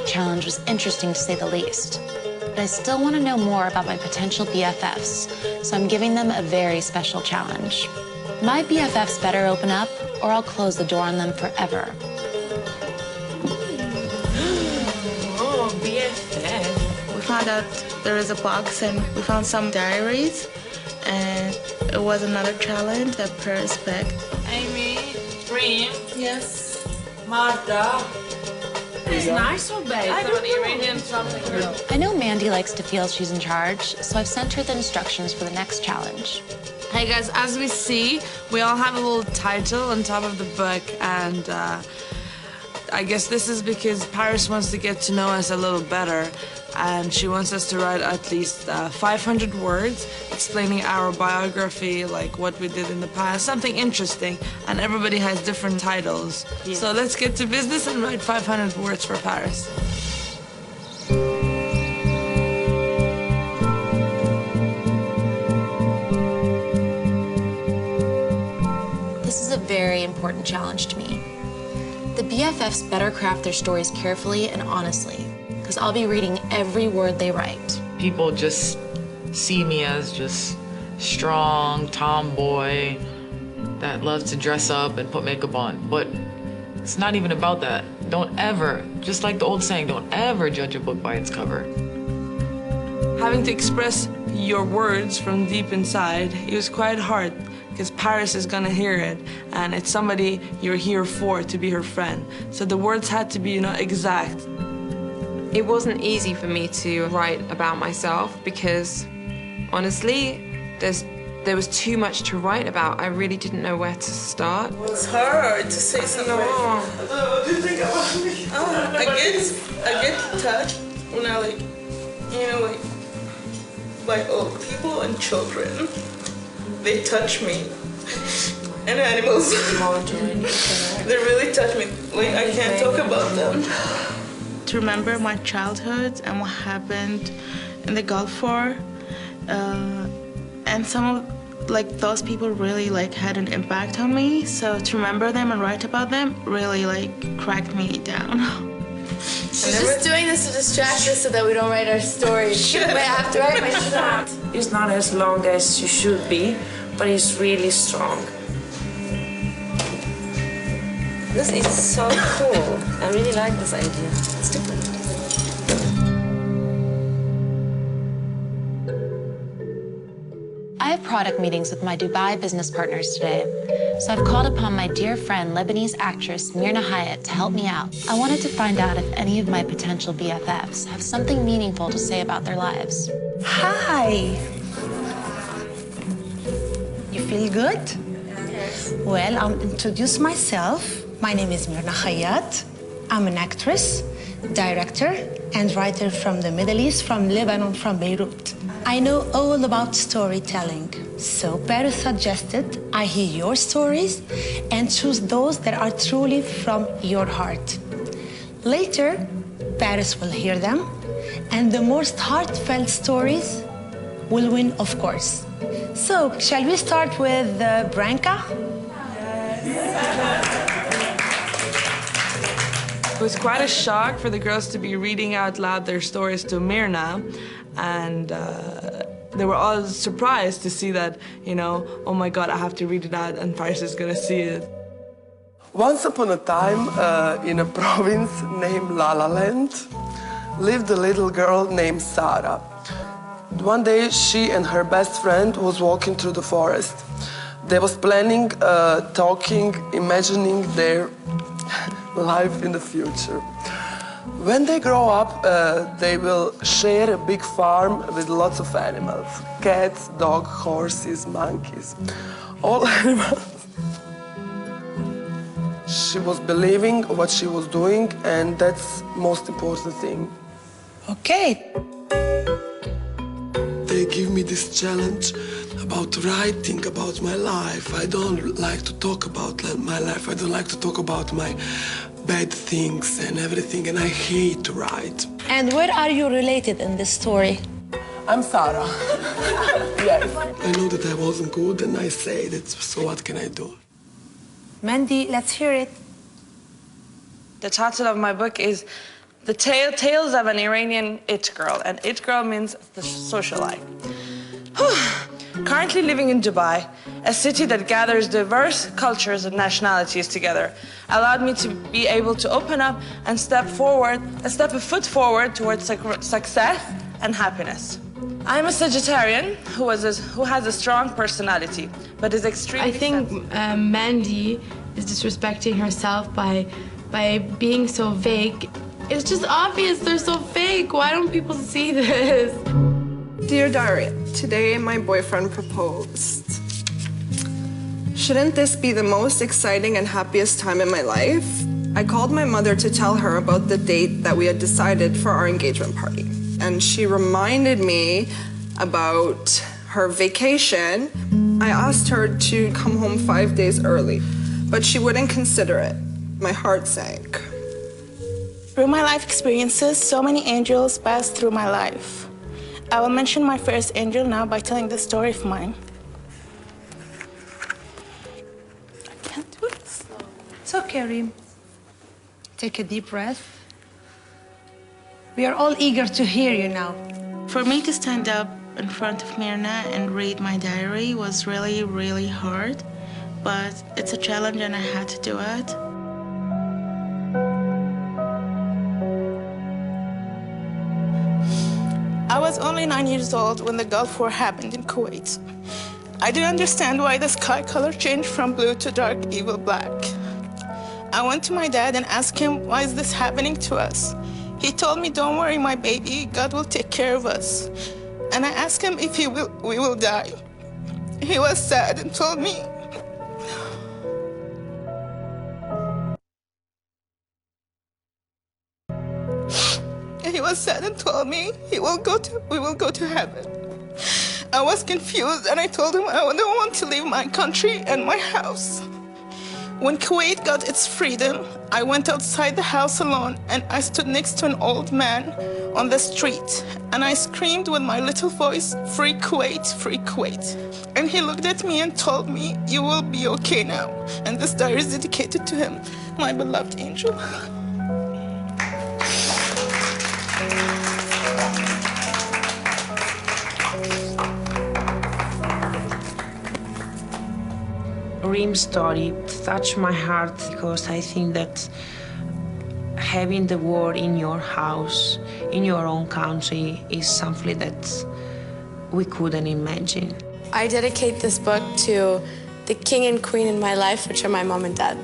big challenge was interesting to say the least. But I still want to know more about my potential BFFs, so I'm giving them a very special challenge. My BFFs better open up, or I'll close the door on them forever. Oh, BFF. We found out there is a box, and we found some diaries, and it was another challenge that Paris picked. Amy, Reem. Yes. Marta. It's nice or bad? I don't know. Read him something. I know Mandy likes to feel she's in charge, so I've sent her the instructions for the next challenge. Hey guys, as we see, we all have a little title on top of the book, and I guess this is because Paris wants to get to know us a little better, and she wants us to write at least 500 words explaining our biography, like what we did in the past, something interesting, and everybody has different titles. Yeah. So let's get to business and write 500 words for Paris. This is a very important challenge to me. The BFFs better craft their stories carefully and honestly, because I'll be reading every word they write. People just see me as just strong tomboy that loves to dress up and put makeup on, but it's not even about that. Don't ever, just like the old saying, don't ever judge a book by its cover. Having to express your words from deep inside, it was quite hard, because Paris is gonna hear it, and it's somebody you're here for, to be her friend. So the words had to be, you know, exact. It wasn't easy for me to write about myself because, honestly, there was too much to write about. I really didn't know where to start. It's hard to say something. What do you think about me? I get touched when I like old people and children. They touch me. And animals. They really touch me. Like, I can't talk about them. To remember my childhood and what happened in the Gulf War, and some of those people really had an impact on me. So to remember them and write about them really cracked me down. She's just doing this to distract us so that we don't write our stories. I have to write my shot. It's not as long as you should be, but it's really strong. This is so cool. I really like this idea. It's different. I have product meetings with my Dubai business partners today, so I've called upon my dear friend, Lebanese actress Myrna Hyatt, to help me out. I wanted to find out if any of my potential BFFs have something meaningful to say about their lives. Hi. You feel good? Yes. Well, I'll introduce myself. My name is Myrna Hyatt. I'm an actress, director, and writer from the Middle East, from Lebanon, from Beirut. I know all about storytelling. So Paris suggested I hear your stories and choose those that are truly from your heart. Later, Paris will hear them, and the most heartfelt stories will win, of course. So, shall we start with Branka? It was quite a shock for the girls to be reading out loud their stories to Myrna, and they were all surprised to see that, you know, oh my God, I have to read it out and Paris is gonna see it. Once upon a time, in a province named La La Land, lived a little girl named Sarah. One day, she and her best friend was walking through the forest. They was planning, talking, imagining their life in the future. When they grow up, they will share a big farm with lots of animals. Cats, dogs, horses, monkeys, all animals. She was believing what she was doing, and that's the most important thing. Okay. They give me this challenge about writing about my life. I don't like to talk about my life. I don't like to talk about my bad things and everything, and I hate to write. And where are you related in this story? I'm Sarah. Yes. I know that I wasn't good, and I said it, so what can I do? Mandy, let's hear it. The title of my book is The tales of an Iranian it girl, and it girl means the socialite. Currently living in Dubai, a city that gathers diverse cultures and nationalities together, allowed me to be able to open up and step a foot forward towards success and happiness. I'm a Sagittarian who has a strong personality, but is extremely I think Mandy is disrespecting herself by being so vague. It's just obvious they're so fake. Why don't people see this? Dear Diary, today my boyfriend proposed. Shouldn't this be the most exciting and happiest time in my life? I called my mother to tell her about the date that we had decided for our engagement party. And she reminded me about her vacation. I asked her to come home 5 days early, but she wouldn't consider it. My heart sank. Through my life experiences, so many angels passed through my life. I will mention my first angel now by telling the story of mine. I can't do this. It's okay, Reem. Take a deep breath. We are all eager to hear you now. For me to stand up in front of Myrna and read my diary was really, really hard, but it's a challenge and I had to do it. I was only 9 years old when the Gulf War happened in Kuwait. I didn't understand why the sky color changed from blue to dark, evil black. I went to my dad and asked him, why is this happening to us? He told me, don't worry, my baby, God will take care of us. And I asked him if we will die. He was sad and told me, we will go to heaven. I was confused and I told him I don't want to leave my country and my house. When Kuwait got its freedom, I went outside the house alone and I stood next to an old man on the street and I screamed with my little voice, "Free Kuwait, free Kuwait." And he looked at me and told me, "You will be okay now." And this diary is dedicated to him, my beloved angel. Reem's story touched my heart because I think that having the war in your house, in your own country, is something that we couldn't imagine. I dedicate this book to the king and queen in my life, which are my mom and dad.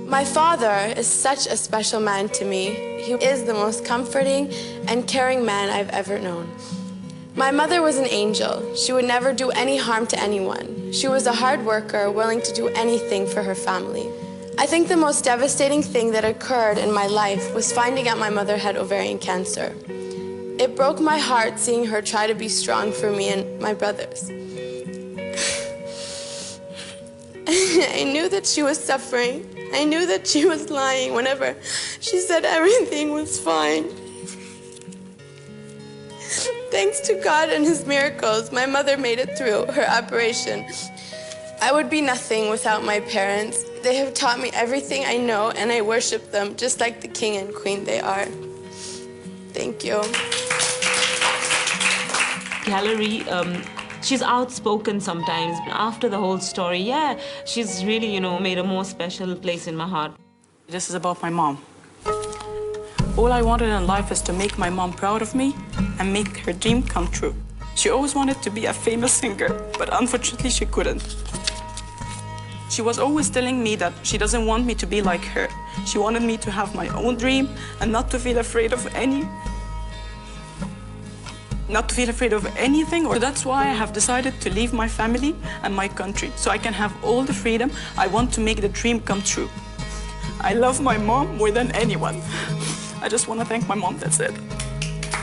My father is such a special man to me. He is the most comforting and caring man I've ever known. My mother was an angel. She would never do any harm to anyone. She was a hard worker, willing to do anything for her family. I think the most devastating thing that occurred in my life was finding out my mother had ovarian cancer. It broke my heart seeing her try to be strong for me and my brothers. I knew that she was suffering. I knew that she was lying whenever she said everything was fine. Thanks to God and His miracles, my mother made it through her operation. I would be nothing without my parents. They have taught me everything I know, and I worship them just like the king and queen they are. Thank you. Gallery, she's outspoken sometimes. After the whole story, yeah, she's really, made a more special place in my heart. This is about my mom. All I wanted in life is to make my mom proud of me and make her dream come true. She always wanted to be a famous singer, but unfortunately she couldn't. She was always telling me that she doesn't want me to be like her. She wanted me to have my own dream and not to feel afraid of anything. So that's why I have decided to leave my family and my country, so I can have all the freedom I want to make the dream come true. I love my mom more than anyone. I just want to thank my mom, that's it.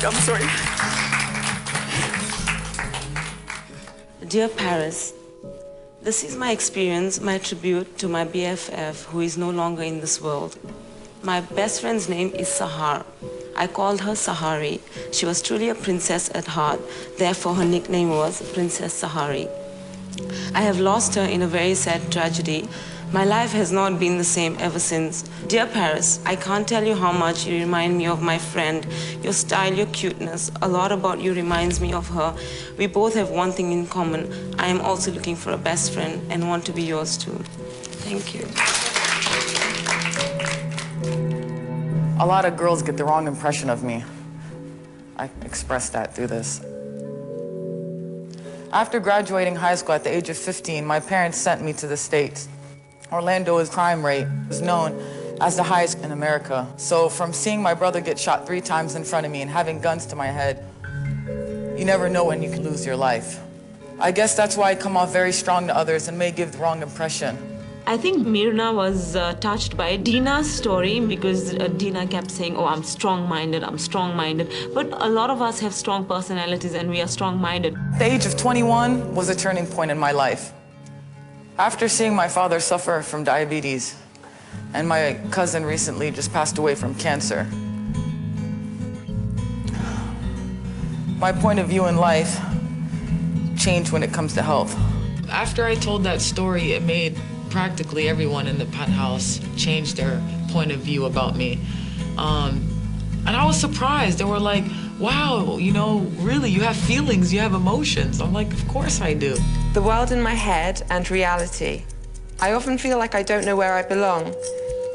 I'm sorry. Dear Paris, this is my experience, my tribute to my BFF, who is no longer in this world. My best friend's name is Sahar. I called her Sahari. She was truly a princess at heart, therefore her nickname was Princess Sahari. I have lost her in a very sad tragedy. My life has not been the same ever since. Dear Paris, I can't tell you how much you remind me of my friend. Your style, your cuteness, a lot about you reminds me of her. We both have one thing in common. I am also looking for a best friend and want to be yours too. Thank you. A lot of girls get the wrong impression of me. I expressed that through this. After graduating high school at the age of 15, my parents sent me to the States. Orlando's crime rate is known as the highest in America. So from seeing my brother get shot 3 times in front of me and having guns to my head, you never know when you can lose your life. I guess that's why I come off very strong to others and may give the wrong impression. I think Myrna was touched by Dina's story because Dina kept saying, oh, I'm strong-minded, I'm strong-minded. But a lot of us have strong personalities and we are strong-minded. The age of 21 was a turning point in my life. After seeing my father suffer from diabetes, and my cousin recently just passed away from cancer, my point of view in life changed when it comes to health. After I told that story, it made practically everyone in the penthouse change their point of view about me. And I was surprised. They were like, wow, you know, really, you have feelings, you have emotions. I'm like, of course I do. The world in my head and reality. I often feel like I don't know where I belong.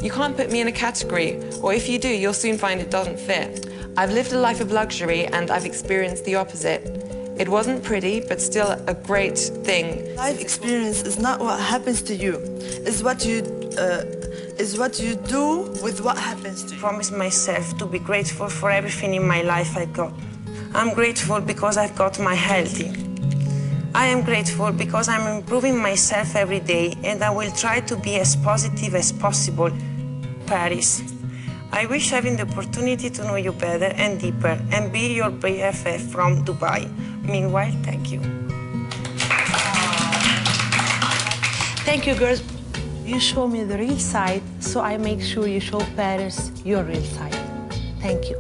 You can't put me in a category, or if you do, you'll soon find it doesn't fit. I've lived a life of luxury and I've experienced the opposite. It wasn't pretty, but still a great thing. Life experience is not what happens to you. It's what you do with what happens to you. I promise myself to be grateful for everything in my life I got. I'm grateful because I've got my healthy. I am grateful because I'm improving myself every day and I will try to be as positive as possible. Paris, I wish having the opportunity to know you better and deeper and be your BFF from Dubai. Meanwhile, thank you. Thank you, girls. You show me the real side, so I make sure you show Paris your real side. Thank you.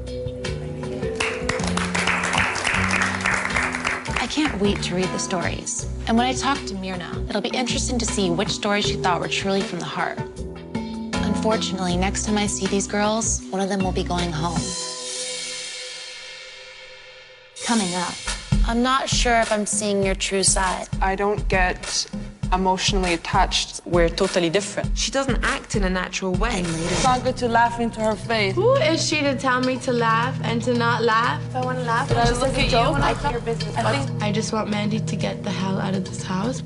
I can't wait to read the stories. And when I talk to Myrna, it'll be interesting to see which stories she thought were truly from the heart. Unfortunately, next time I see these girls, one of them will be going home. Coming up, I'm not sure if I'm seeing your true side. I don't get emotionally attached. We're totally different. She doesn't act in a natural way. It's not good to laugh into her face. Who is she to tell me to laugh and to not laugh? If I want to laugh, I look at you? I think I just want Mandy to get the hell out of this house.